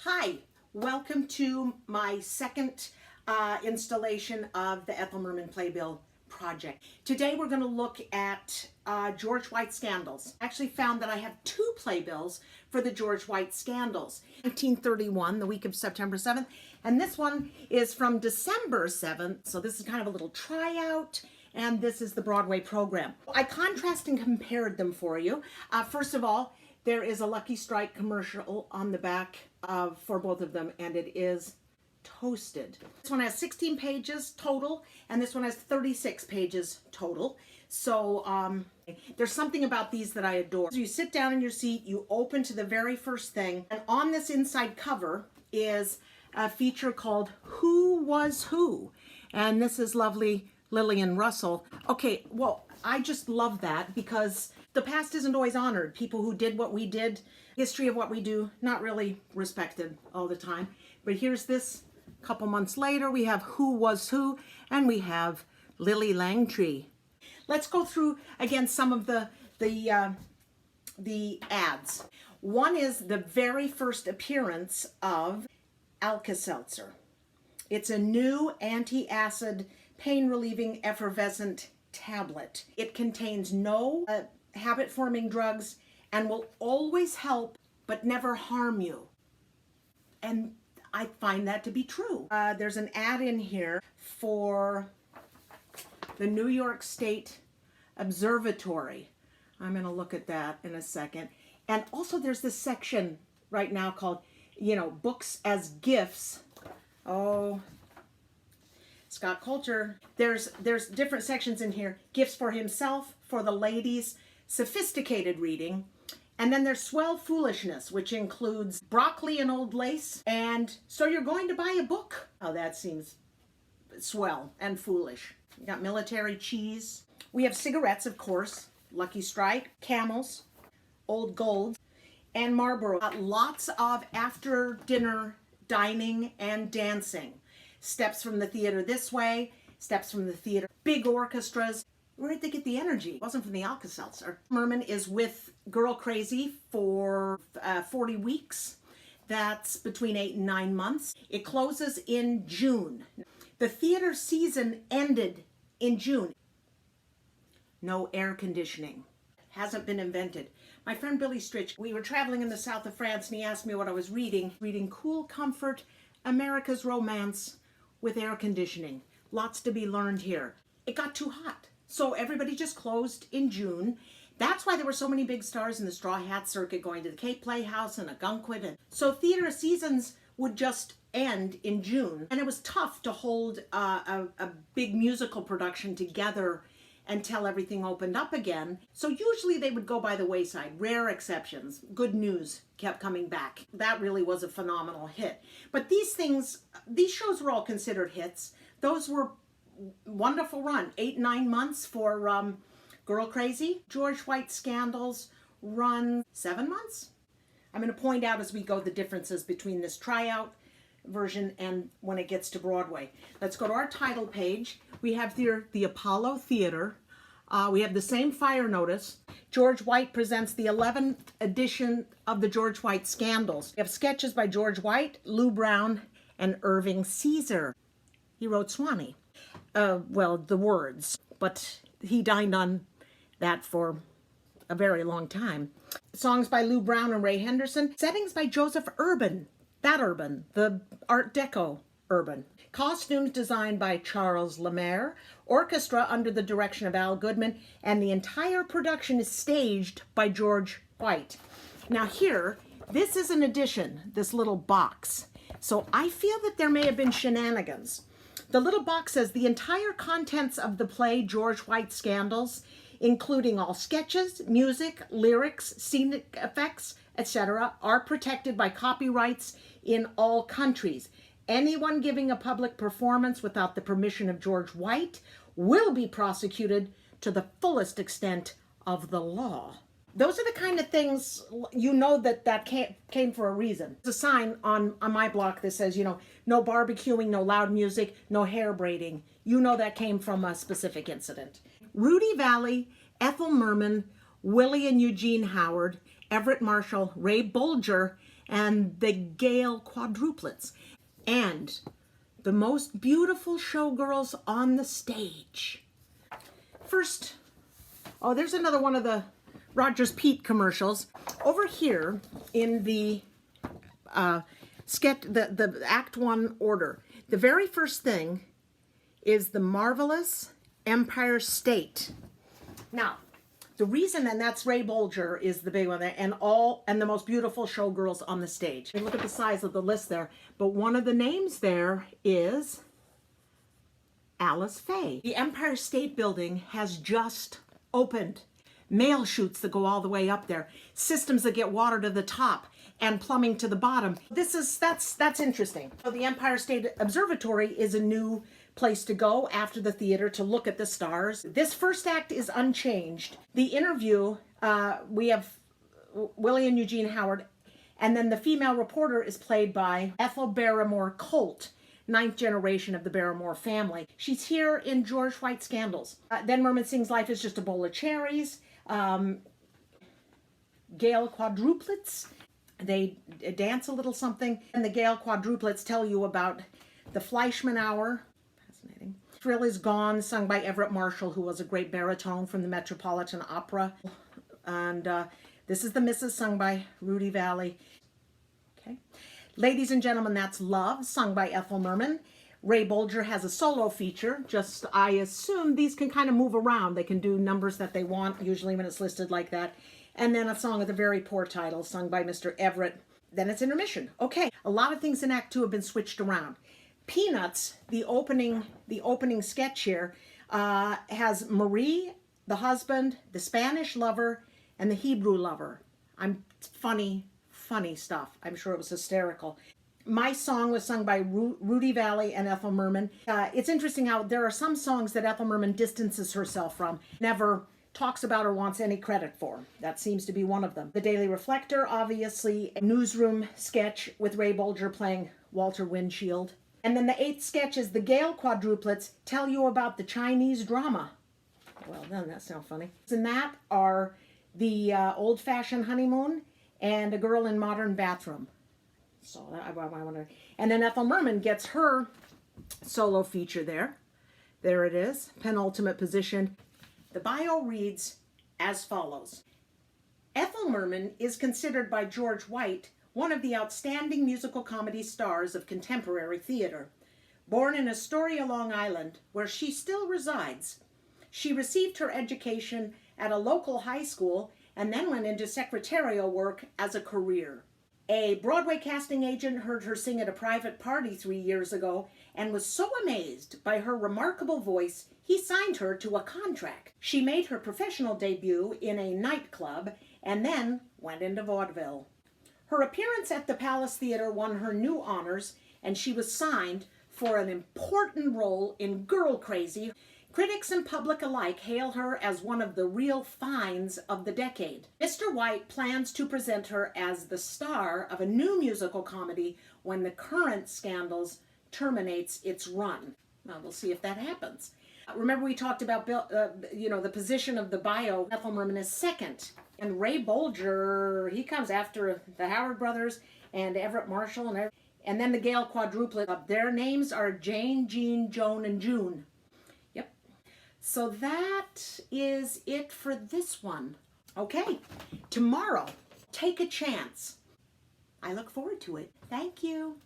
Hi, welcome to my second installation of the Ethel Merman Playbill project. Today we're going to look at George White Scandals. I actually found that I have two playbills for the George White Scandals. 1931, the week of September 7th, and this one is from December 7th, so this is kind of a little tryout. And this is the Broadway program. I contrasted and compared them for you. First of all, there is a Lucky Strike commercial on the back for both of them, and it is toasted. This one has 16 pages total, and this one has 36 pages total. So there's something about these that I adore. So you sit down in your seat, you open to the very first thing, and on this inside cover is a feature called Who Was Who? And this is lovely Lillian Russell. Okay, well, I just love that because the past isn't always honored. People who did what we did, history of what we do, not really respected all the time. But here's this, a couple months later, we have Who Was Who, and we have Lily Langtry. Let's go through again some of the ads. One is the very first appearance of Alka-Seltzer. It's a new anti-acid pain-relieving effervescent tablet. It contains no habit-forming drugs and will always help but never harm you. And I find that to be true. There's an ad in here for the New York State Observatory. I'm going to look at that in a second. And also there's this section right now called, books as gifts. Oh, Scott Coulter. There's different sections in here. Gifts for himself, for the ladies, sophisticated reading, and then there's swell foolishness, which includes broccoli and old lace, and so you're going to buy a book. Oh, that seems swell and foolish. You got military cheese. We have cigarettes, of course, Lucky Strike, Camels, Old Gold, and Marlboro. Lots of after-dinner dining and dancing. Steps from the theater this way, steps from the theater. Big orchestras. Where did they get the energy? It wasn't from the Alka-Seltzer. Merman is with Girl Crazy for 40 weeks. That's between 8 and 9 months. It closes in June. The theater season ended in June. No air conditioning. Hasn't been invented. My friend Billy Stritch, we were traveling in the south of France, and he asked me what I was reading. Reading Cool Comfort, America's Romance with air conditioning. Lots to be learned here. It got too hot, so everybody just closed in June. That's why there were so many big stars in the Straw Hat Circuit going to the Cape Playhouse and Algonquin. And so theater seasons would just end in June. And it was tough to hold a big musical production together until everything opened up again. So usually they would go by the wayside, rare exceptions. Good News kept coming back. That really was a phenomenal hit. But these shows were all considered hits. Those were wonderful run, 8, 9 months for Girl Crazy. George White Scandals run 7 months. I'm going to point out as we go the differences between this tryout version and when it gets to Broadway. Let's go to our title page. We have here the Apollo Theater. We have the same fire notice. George White presents the 11th edition of the George White Scandals. We have sketches by George White, Lou Brown, and Irving Caesar. He wrote Swanee. Well, the words, but he dined on that for a very long time. Songs by Lou Brown and Ray Henderson. Settings by Joseph Urban. That Urban, the Art Deco Urban. Costumes designed by Charles Lemaire. Orchestra under the direction of Al Goodman. And the entire production is staged by George White. Now here, this is an addition, this little box. So I feel that there may have been shenanigans. The little box says the entire contents of the play George White Scandals, including all sketches, music, lyrics, scenic effects, etc., are protected by copyrights in all countries. Anyone giving a public performance without the permission of George White will be prosecuted to the fullest extent of the law. Those are the kind of things, that came for a reason. There's a sign on my block that says, no barbecuing, no loud music, no hair braiding. That came from a specific incident. Rudy Valley, Ethel Merman, Willie and Eugene Howard, Everett Marshall, Ray Bolger, and the Gale quadruplets, and the most beautiful showgirls on the stage. First, oh, there's another one of the Rogers Pete commercials. Over here in the the Act 1 order, the very first thing is the Marvelous Empire State. Now, the reason, and that's Ray Bolger is the big one there, and the most beautiful showgirls on the stage. And look at the size of the list there. But one of the names there is Alice Faye. The Empire State Building has just opened. Mail chutes that go all the way up there, systems that get water to the top and plumbing to the bottom. That's interesting. So the Empire State Observatory is a new place to go after the theater to look at the stars. This first act is unchanged. The interview, we have Willie and Eugene Howard, and then the female reporter is played by Ethel Barrymore Colt, 9th generation of the Barrymore family. She's here in George White Scandals. Then Merman sings Life is Just a Bowl of Cherries. Gale quadruplets. They dance a little something. And the Gale quadruplets tell you about the Fleischmann Hour. Fascinating. Thrill is Gone, sung by Everett Marshall, who was a great baritone from the Metropolitan Opera. And this is the Missus, sung by Rudy Valley. Okay. Ladies and Gentlemen, that's Love, sung by Ethel Merman. Ray Bolger has a solo feature. Just, I assume these can kind of move around. They can do numbers that they want, usually when it's listed like that. And then a song with a very poor title, sung by Mr. Everett. Then it's intermission. Okay, a lot of things in Act 2 have been switched around. Peanuts, the opening sketch here, has Marie, the husband, the Spanish lover, and the Hebrew lover. Funny stuff. I'm sure it was hysterical. My song was sung by Rudy Valley and Ethel Merman. It's interesting how there are some songs that Ethel Merman distances herself from, never talks about or wants any credit for. That seems to be one of them. The Daily Reflector, obviously, a newsroom sketch with Ray Bolger playing Walter Windshield. And then the 8th sketch is the Gale quadruplets tell you about the Chinese drama. Well, then that's not funny. And that are the Old-Fashioned Honeymoon and A Girl in Modern Bathroom. So I wonder. And then Ethel Merman gets her solo feature there. There it is, penultimate position. The bio reads as follows. Ethel Merman is considered by George White one of the outstanding musical comedy stars of contemporary theater. Born in Astoria, Long Island, where she still resides, she received her education at a local high school and then went into secretarial work as a career. A Broadway casting agent heard her sing at a private party 3 years ago and was so amazed by her remarkable voice, he signed her to a contract. She made her professional debut in a nightclub and then went into vaudeville. Her appearance at the Palace Theater won her new honors, and she was signed for an important role in Girl Crazy. Critics and public alike hail her as one of the real finds of the decade. Mr. White plans to present her as the star of a new musical comedy when the current Scandals terminates its run. Well, we'll see if that happens. Remember we talked about the position of the bio. Ethel Merman is second. And Ray Bolger, he comes after the Howard brothers and Everett Marshall and then the Gale quadruplet. Their names are Jane, Jean, Joan, and June. Yep. So that is it for this one. Okay, tomorrow, Take a Chance. I look forward to it. Thank you.